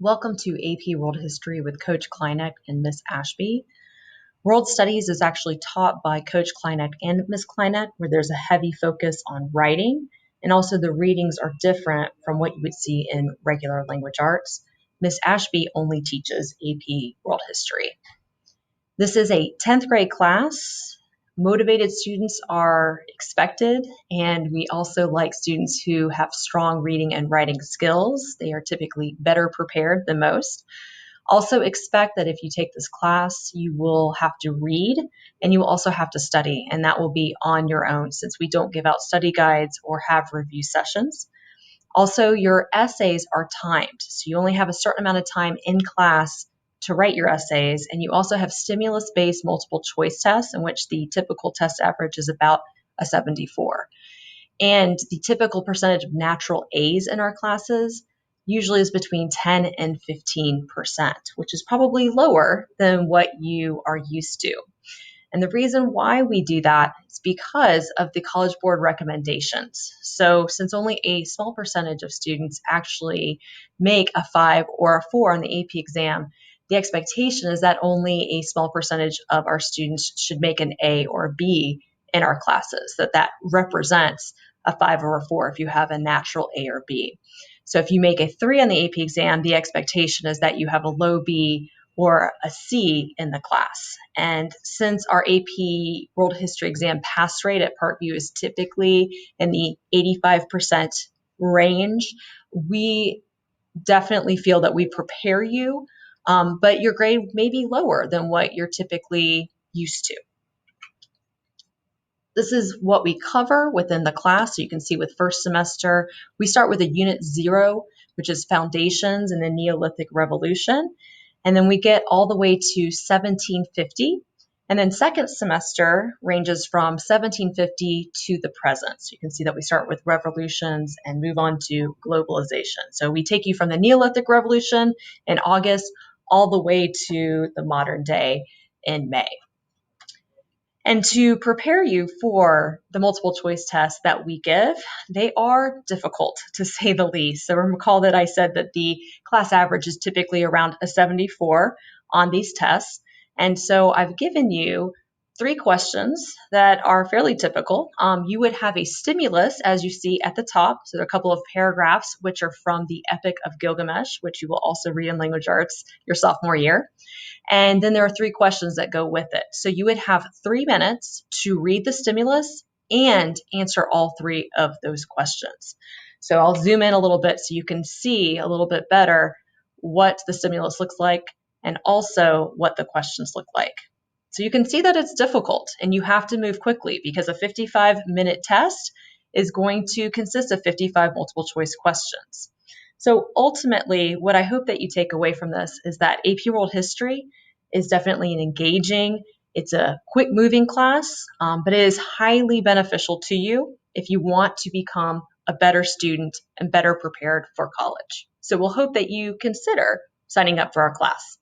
Welcome to AP World History with Coach Kleineck and Miss Ashby. World Studies is actually taught by Coach Kleineck and Miss Kleineck, where there's a heavy focus on writing, and also the readings are different from what you would see in regular language arts. Miss Ashby only teaches AP World History. This is a 10th grade class. Motivated students are expected, and we also like students who have strong reading and writing skills. They are typically better prepared than most. Also expect that if you take this class, you will have to read and you will also have to study, and that will be on your own since we don't give out study guides or have review sessions. Also, your essays are timed, so you only have a certain amount of time in class to write your essays, and you also have stimulus-based multiple choice tests in which the typical test average is about a 74. And the typical percentage of natural A's in our classes usually is between 10 and 15%, which is probably lower than what you are used to. And the reason why we do that is because of the College Board recommendations. So since only a small percentage of students actually make a 5 or a 4 on the AP exam, the expectation is that only a small percentage of our students should make an A or a B in our classes, that represents a 5 or a 4 if you have a natural A or B. So if you make a 3 on the AP exam, the expectation is that you have a low B or a C in the class. And since our AP World History exam pass rate at Parkview is typically in the 85% range, we definitely feel that we prepare you, but your grade may be lower than what you're typically used to. This is what we cover within the class. So you can see with first semester, we start with a unit 0, which is Foundations in the Neolithic Revolution. And then we get all the way to 1750. And then second semester ranges from 1750 to the present. So you can see that we start with revolutions and move on to globalization. So we take you from the Neolithic Revolution in August all the way to the modern day in May. And to prepare you for the multiple choice tests that we give, they are difficult to say the least. So recall that I said that the class average is typically around a 74 on these tests. And so I've given you 3 questions that are fairly typical. You would have a stimulus, as you see at the top. So there are a couple of paragraphs, which are from the Epic of Gilgamesh, which you will also read in language arts your sophomore year. And then there are 3 questions that go with it. So you would have 3 minutes to read the stimulus and answer all 3 of those questions. So I'll zoom in a little bit so you can see a little bit better what the stimulus looks like and also what the questions look like. So you can see that it's difficult and you have to move quickly because a 55-minute test is going to consist of 55 multiple choice questions. So ultimately, what I hope that you take away from this is that AP World History is definitely an engaging, it's a quick moving class, but it is highly beneficial to you if you want to become a better student and better prepared for college. So we'll hope that you consider signing up for our class.